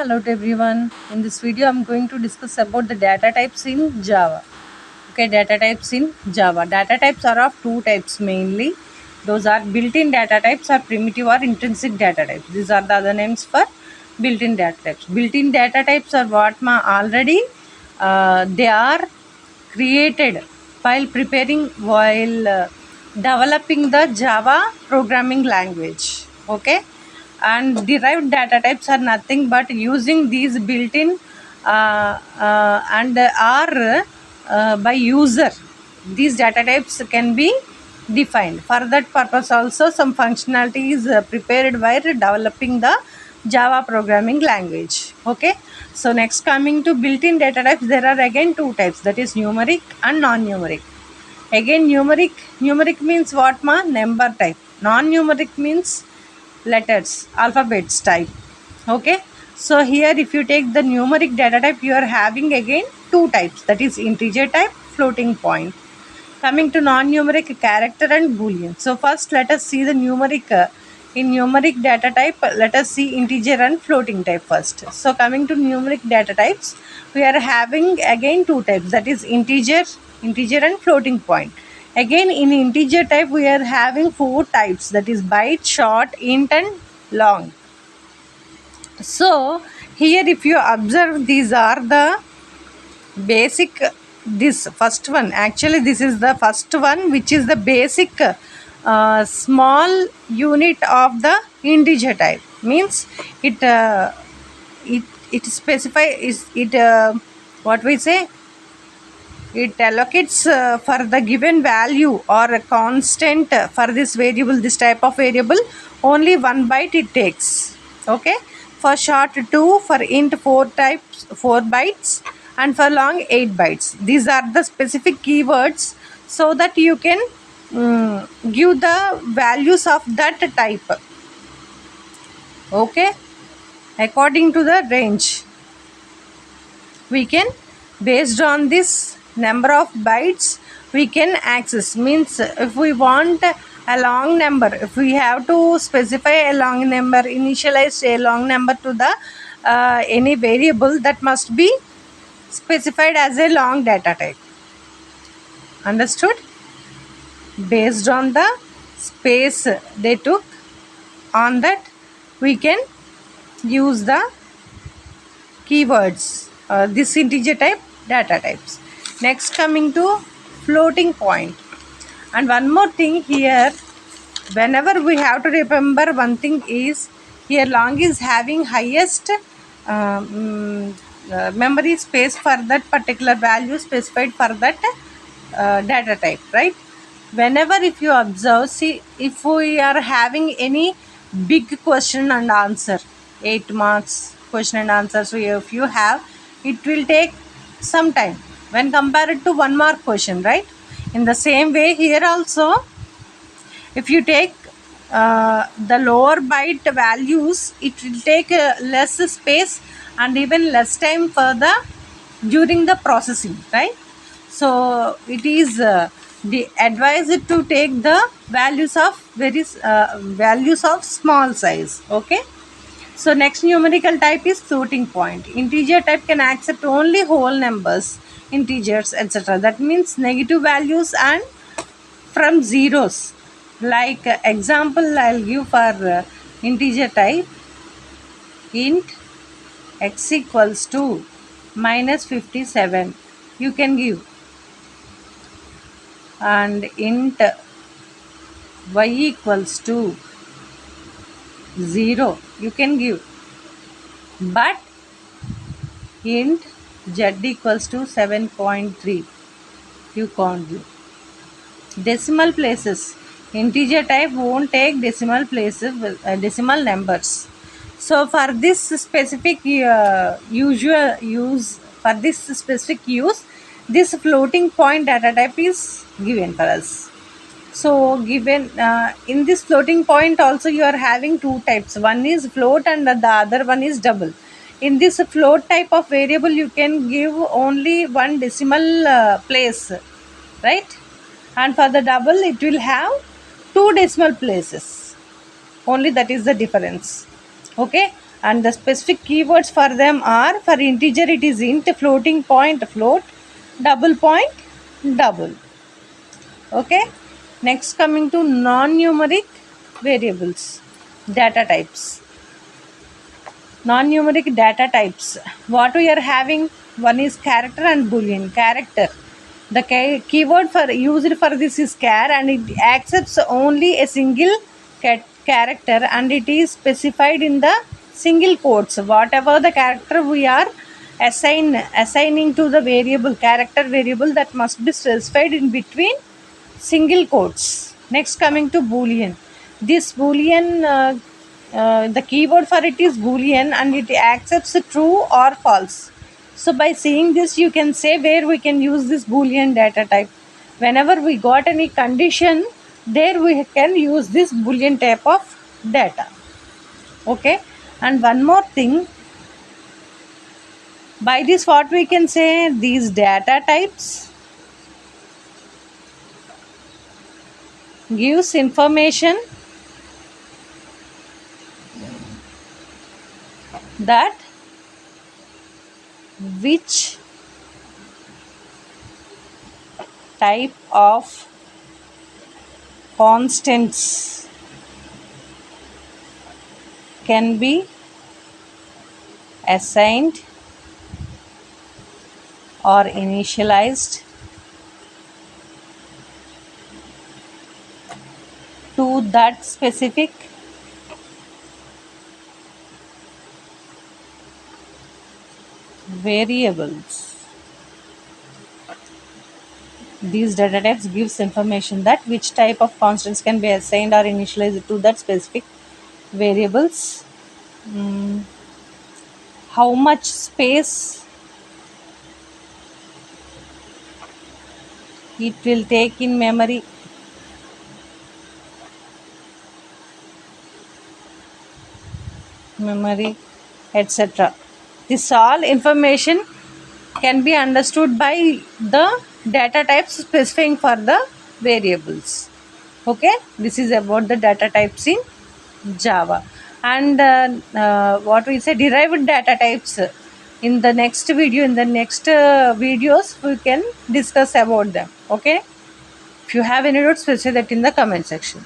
hello to everyone. In this video, I'm going to discuss about the data types in Java. Okay, data types in Java. Data types are of two types mainly. Those are built-in data types or primitive or intrinsic data types. These are the other names for built-in data types. Built-in data types are what already they are created while developing the Java programming language. Okay, and derived data types are nothing but using these built-in and are by user. These data types can be defined. For that purpose also some functionality is prepared while developing the Java programming language. Okay, so next coming to built-in data types, there are again two types, that is numeric and non-numeric. Again numeric means what number type. Non-numeric means letters, alphabets type. Okay, so here if you take the numeric data type, you are having again two types, that is integer type, floating point. Coming to non-numeric, character and boolean. So first let us see the numeric. In numeric data type, let us see integer and floating type first. So coming to numeric data types, we are having again two types, that is integer and floating point. Again in integer type we are having four types, that is byte, short, int and long. So here if you observe, these are the basic. This first one, actually this is the first one, which is the basic small unit of the integer type. Means it it specify is it what we say, it allocates for the given value or a constant for this variable, this type of variable, only 1 byte it takes. Okay, for short 2, for int 4 bytes, and for long 8 bytes. These are the specific keywords, so that you can give the values of that type. Okay, according to the range we can, based on this number of bytes we can access. Means if we want a long number, if we have to specify a long number, initialize a long number to the any variable, that must be specified as a long data type. Understood? Based on the space they took, on that we can use the keywords, this integer type data types. Next coming to floating point. And one more thing here, whenever we have to remember one thing is, here long is having highest memory space for that particular value specified for that data type, right? Whenever if you observe, see, if we are having any big question and answer, 8 marks question and answer, so if you have, it will take some time when compared to 1 mark question, right? In the same way here also, if you take the lower byte values, it will take less space and even less time for the during the processing, right? So it is the advised to take the values of values of small size. Okay, so next numerical type is floating point. Integer type can accept only whole numbers, integers, etc. That means negative values and from zeros. Like example I'll give for integer type, int x equals to minus 57 you can give, and int y equals to 0 you can give, but int z equals to 7.3 you can't give. Decimal places, integer type won't take decimal places, decimal numbers. So for this specific usual use, for this specific use, this floating point data type is given for us. So given in this floating point also you are having two types, one is float and the other one is double. In this float type of variable you can give only one decimal place, right? And for the double it will have two decimal places only, that is the difference. Okay, and the specific keywords for them are: for integer it is int, floating point float, double point double. Okay, next coming to non-numeric variables, data types. Non-numeric data types, what we are having, one is character and boolean. Character, the keyword for used for this is char, and it accepts only a single character, and it is specified in the single quotes. Whatever the character we are assigning to the variable, character variable, that must be specified in between single quotes. Next coming to boolean, this boolean the keyword for it is boolean, and it accepts true or false. So by seeing this, you can say where we can use this boolean data type. Whenever we got any condition, there we can use this boolean type of data. Okay, and one more thing, by this what we can say, these data types gives information that which type of constants can be assigned or initialized to that specific variables. These data types gives information that which type of constants can be assigned or initialized to that specific variables. How much space it will take in memory, etc. This all information can be understood by the data types specifying for the variables. Okay, this is about the data types in Java. And what we say, derived data types, in the next video, in the next videos we can discuss about them. Okay, if you have any doubts, please say that in the comment section.